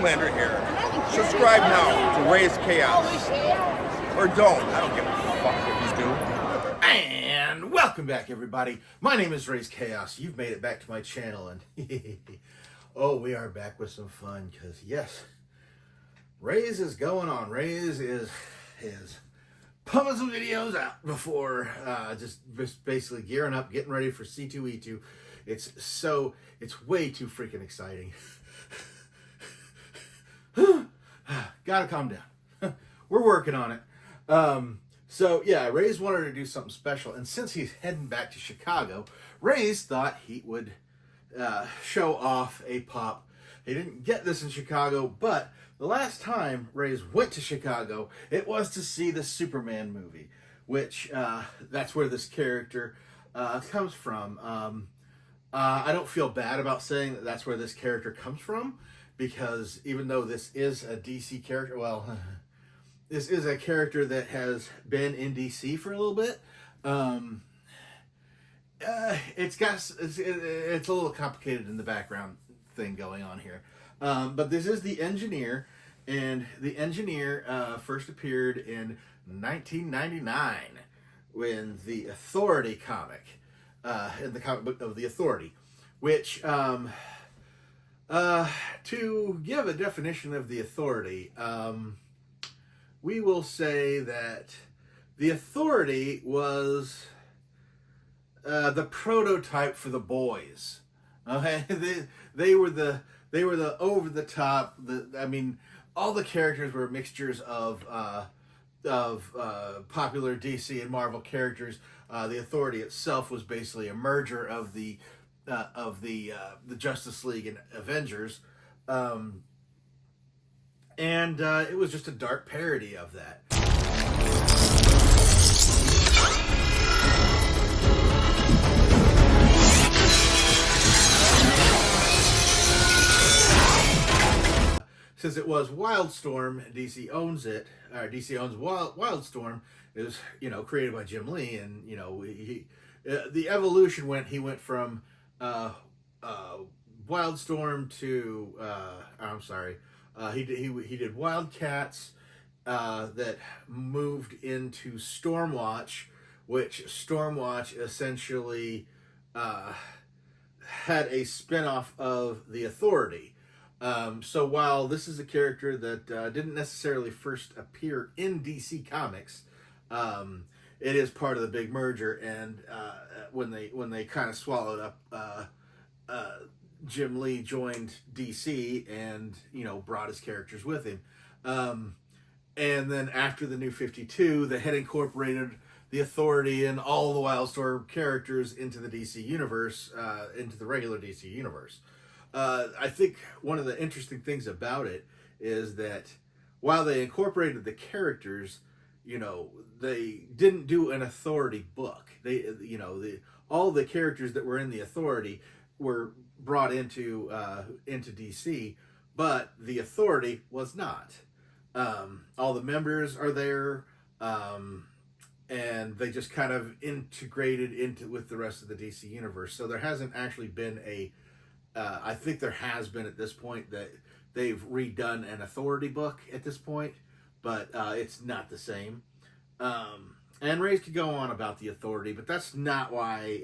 Homelander here. Subscribe now to Raze Chaos. Or don't. I don't give a fuck if you do. And welcome back, everybody. My name is Raze Chaos. You've made it back to my channel, and oh, we are back with some fun, because yes, Raze is going on. Raze is pumping some videos out before just basically gearing up, getting ready for C2E2. It's way too freaking exciting. Gotta calm down. We're working on it. So yeah, Raze wanted to do something special, and since he's heading back to Chicago, Raze thought he would show off a pop. He didn't get this in Chicago, but the last time Raze went to Chicago, it was to see the Superman movie, which that's where this character comes from. I don't feel bad about saying that that's where this character comes from, because even though this is a DC character, well, this is a character that has been in DC for a little bit. It's a little complicated in the background thing going on here. But this is the Engineer, and the Engineer first appeared in 1999 in the Authority comic, in the comic book of the Authority, which, to give a definition of the Authority, we will say that the Authority was the prototype for the boys. Okay, they were the over the top. All the characters were mixtures of popular DC and Marvel characters. The Authority itself was basically a merger of the Justice League and Avengers, and it was just a dark parody of that. Since it was Wildstorm, DC owns it. DC owns Wildstorm. It was, created by Jim Lee, and the evolution he went from Wildstorm to he did Wildcats, that moved into Stormwatch, which Stormwatch essentially had a spin-off of the Authority. So while this is a character that didn't necessarily first appear in DC Comics, it is part of the big merger, and when they kind of swallowed up, Jim Lee joined DC and brought his characters with him, and then after the New 52, they had incorporated the Authority and all the Wildstorm characters into the DC universe, into the regular DC universe. I think one of the interesting things about it is that while they incorporated the characters, they didn't do an Authority book. All the characters that were in the Authority were brought into DC, but the Authority was not. All the members are there, and they just kind of integrated with the rest of the DC universe. So there hasn't actually been I think there has been at this point that they've redone an Authority book at this point, but it's not the same. And Raze could go on about the Authority, but that's not why.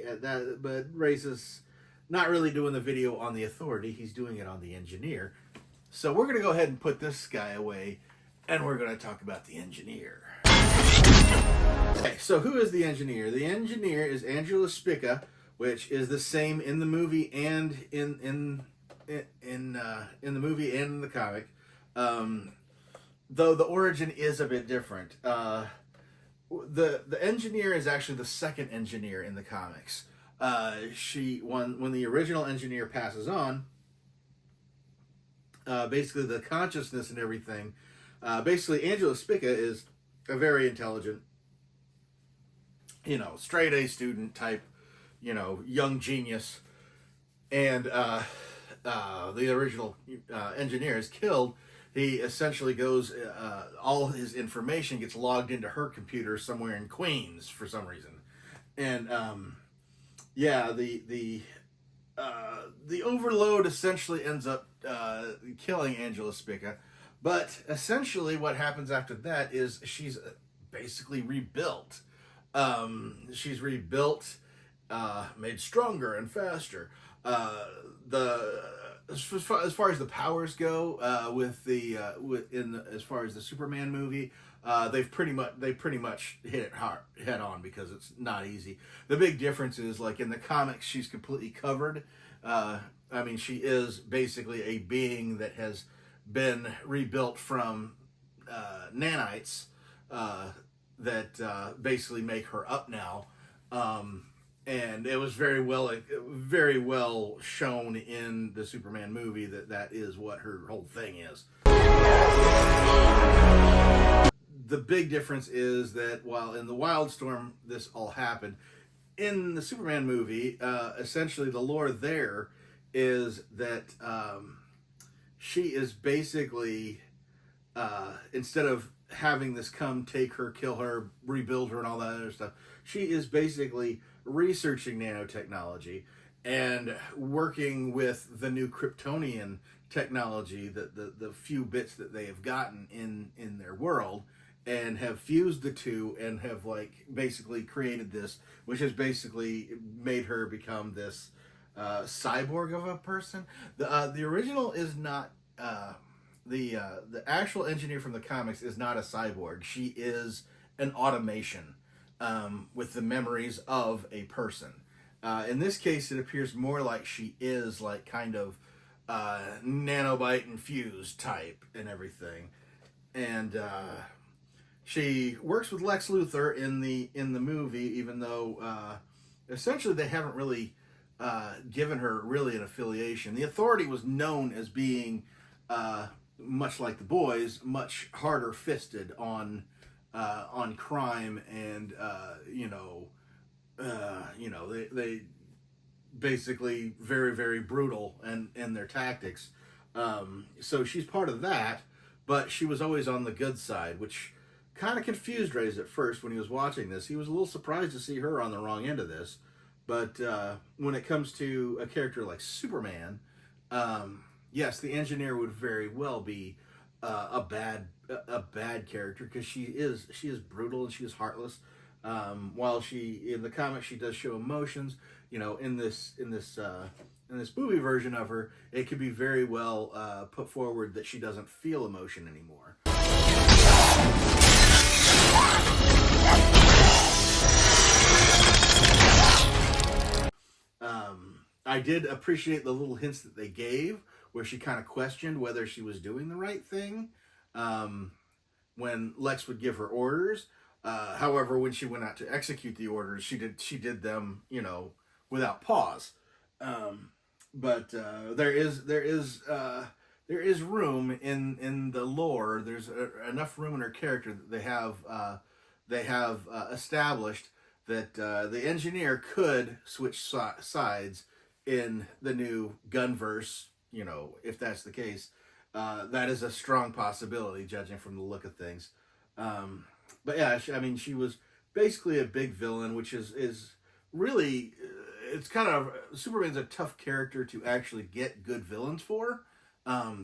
But Raze is not really doing the video on the Authority. He's doing it on the Engineer. So we're going to go ahead and put this guy away, and we're going to talk about the Engineer. Okay, so who is the Engineer? The Engineer is Angela Spica, which is the same in the movie and in the movie and in the comic, though the origin is a bit different. The Engineer is actually the second Engineer in the comics. When the original Engineer passes on, basically the consciousness and everything. Basically, Angela Spica is a very intelligent, straight A student type, young genius, and the original Engineer is killed. He essentially goes, all his information gets logged into her computer somewhere in Queens for some reason, and the the Overload essentially ends up killing Angela Spica, but essentially what happens after that is she's basically rebuilt. She's rebuilt, made stronger and faster. The as far as the powers go, as far as the Superman movie, they pretty much hit it head on, because it's not easy. The big difference is, like, in the comics, she's completely covered. I mean, she is basically a being that has been rebuilt from nanites that basically make her up now. And it was very well shown in the Superman movie that is what her whole thing is. The big difference is that while in the Wildstorm this all happened, in the Superman movie, essentially the lore there is that she is basically, instead of having this come take her, kill her, rebuild her, and all that other stuff, she is basically researching nanotechnology and working with the new Kryptonian technology, the few bits that they have gotten in their world, and have fused the two and have, like, basically created this, which has basically made her become this cyborg of a person. The original is not the actual engineer from the comics is not a cyborg. She is an automation with the memories of a person. In this case, it appears more like she is, like, kind of nanobite infused type and everything, and she works with Lex Luthor in the movie, even though essentially they haven't really given her really an affiliation. The Authority was known as being much like the boys, much harder fisted on crime, and they basically very, very brutal in their tactics. So she's part of that, but she was always on the good side, which kind of confused Raze at first when he was watching this. He was a little surprised to see her on the wrong end of this. But when it comes to a character like Superman, yes, the engineer would very well be a bad character, because she is brutal and she is heartless. While in the comics she does show emotions, in this movie version of her, it could be very well put forward that she doesn't feel emotion anymore. I did appreciate the little hints that they gave, where she kind of questioned whether she was doing the right thing when Lex would give her orders. However, when she went out to execute the orders, she did them, without pause. But there is room in the lore. There's enough room in her character that they have established that the engineer could switch sides in the new Gunverse. If that's the case, that is a strong possibility, judging from the look of things. But yeah, she was basically a big villain, which is really, it's kind of, Superman's a tough character to actually get good villains for,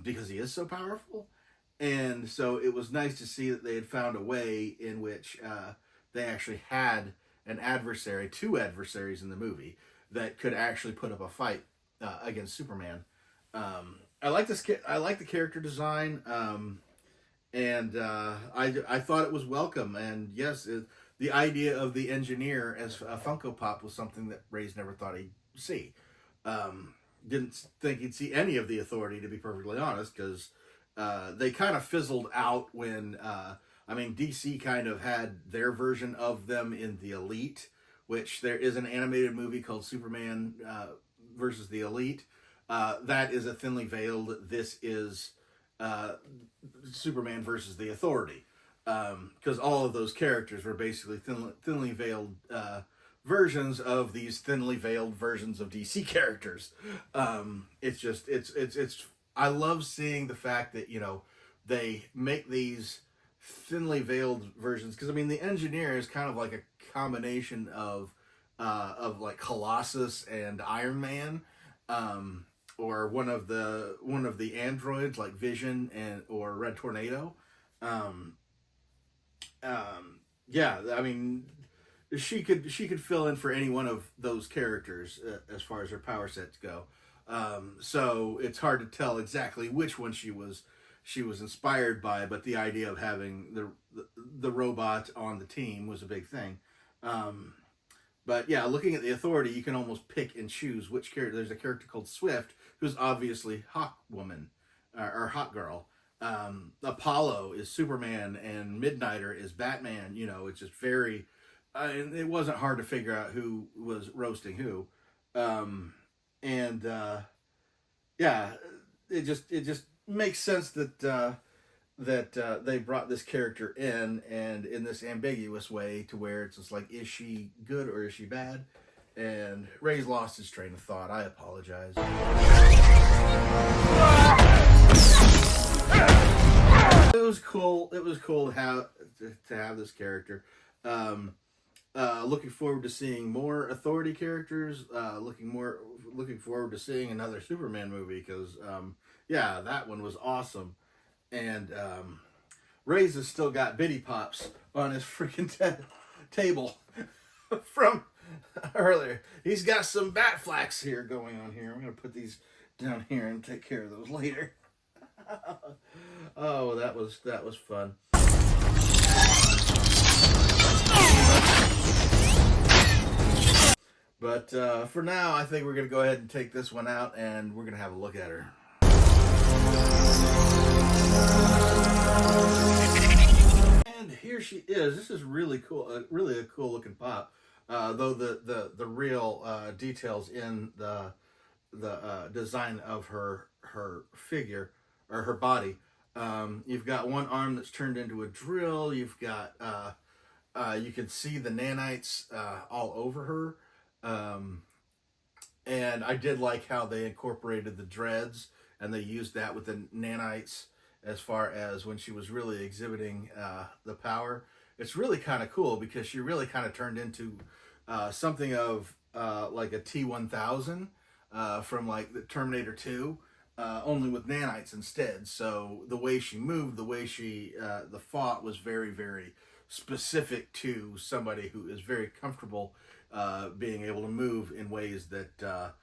because he is so powerful. And so it was nice to see that they had found a way in which they actually had two adversaries in the movie that could actually put up a fight against Superman. I like this. I like the character design, and I thought it was welcome. And yes, the idea of the engineer as a Funko Pop was something that Raze never thought he'd see. Didn't think he'd see any of the Authority, to be perfectly honest, because they kind of fizzled out when DC kind of had their version of them in the Elite, which there is an animated movie called Superman versus the Elite. That is a thinly veiled. This is Superman versus the Authority, because all of those characters were basically thinly veiled versions of these thinly veiled versions of DC characters. It's I love seeing the fact that they make these thinly veiled versions, because the engineer is kind of like a combination of like Colossus and Iron Man. or one of the androids like Vision or Red Tornado. Um, yeah, I mean, she could fill in for any one of those characters as far as her power sets go. So it's hard to tell exactly which one she was inspired by, but the idea of having the robot on the team was a big thing. But yeah, looking at the Authority, you can almost pick and choose which character. There's a character called Swift, who's obviously Hawk Woman or Hawk Girl. Apollo is Superman, and Midnighter is Batman. You know, it's just very. It wasn't hard to figure out who was roasting who, and yeah, it just makes sense that they brought this character in this ambiguous way to where it's just like, is she good or is she bad? And Ray's lost his train of thought. I apologize. It was cool. It was cool to have this character. Looking forward to seeing more Authority characters. Looking forward to seeing another Superman movie because yeah, that one was awesome. And Raze has still got Bitty Pops on his freaking table from earlier. He's got some Batflax here going on here. I'm going to put these down here and take care of those later. Oh, that was fun. But for now, I think we're going to go ahead and take this one out, and we're going to have a look at her. And here she is. This is really cool. Really a cool looking pop. Though the real details in the design of her figure or her body. You've got one arm that's turned into a drill. You've got you can see the nanites all over her. And I did like how they incorporated the dreads and they used that with the nanites as far as when she was really exhibiting the power. It's really kind of cool because she really kind of turned into something of like a T-1000 from like the Terminator 2, only with nanites instead. So the way she moved, the way the fought was very, very specific to somebody who is very comfortable being able to move in ways that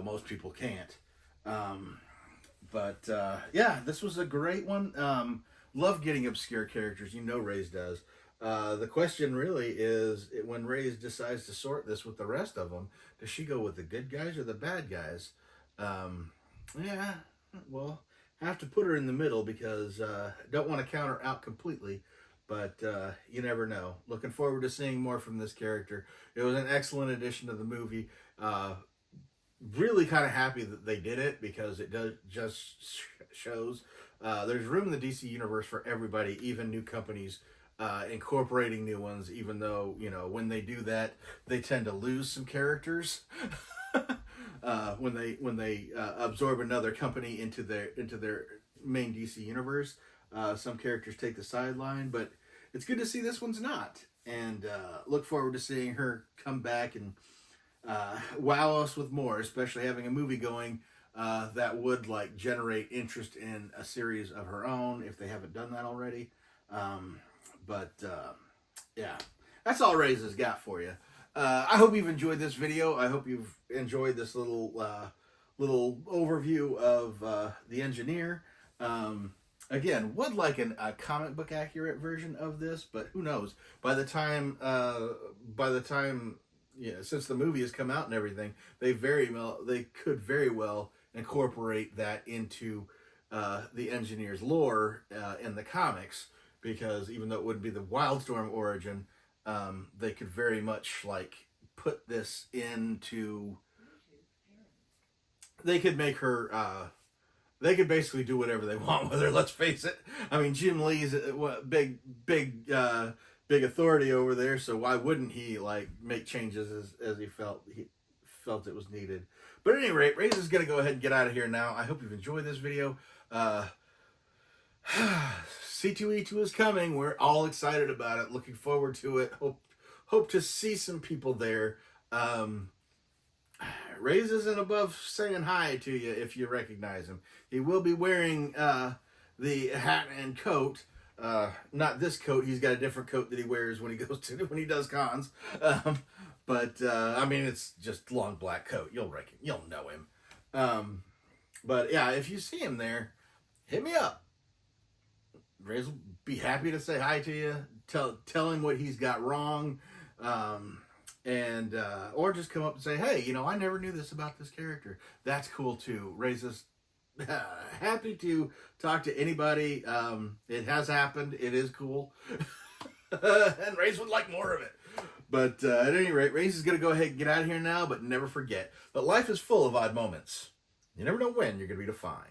most people can't. But yeah, this was a great one. Love getting obscure characters. Raze does. The question really is, when Raze decides to sort this with the rest of them, does she go with the good guys or the bad guys? Yeah, well, have to put her in the middle because don't want to count her out completely. But you never know. Looking forward to seeing more from this character. It was an excellent addition to the movie. Really kind of happy that they did it because it shows there's room in the DC universe for everybody, even new companies incorporating new ones. Even though when they do that, they tend to lose some characters when they absorb another company into their main DC universe. Some characters take the sideline, but it's good to see this one's not. And look forward to seeing her come back and wow us with more, especially having a movie going that would generate interest in a series of her own if they haven't done that already. But yeah, that's all Raze has got for you. I hope you've enjoyed this video. I hope you've enjoyed this little overview of the Engineer. Again, would like a comic book accurate version of this, but who knows? By the time since the movie has come out and everything, they could very well incorporate that into the Engineer's lore in the comics, because even though it wouldn't be the Wildstorm origin, they could very much put this into. They could make her. They could basically do whatever they want with her. Let's face it. I mean, Jim Lee's big authority over there, so why wouldn't he make changes as he felt it was needed? But at any rate, Raze is gonna go ahead and get out of here now. I hope you've enjoyed this video. C2E2 is coming. We're all excited about it. Looking forward to it. Hope to see some people there. Raze isn't above saying hi to you if you recognize him. He will be wearing the hat and coat. Not this coat. He's got a different coat that he wears when he does cons. But I mean, it's just long black coat. You'll know him. But yeah, if you see him there, hit me up. Raze will be happy to say hi to you. Tell him what he's got wrong. Or just come up and say, hey, I never knew this about this character. That's cool too. Raze is happy to talk to anybody. It has happened. It is cool. And Raze would like more of it. But at any rate, Raze is going to go ahead and get out of here now, but never forget that life is full of odd moments. You never know when you're going to be defined.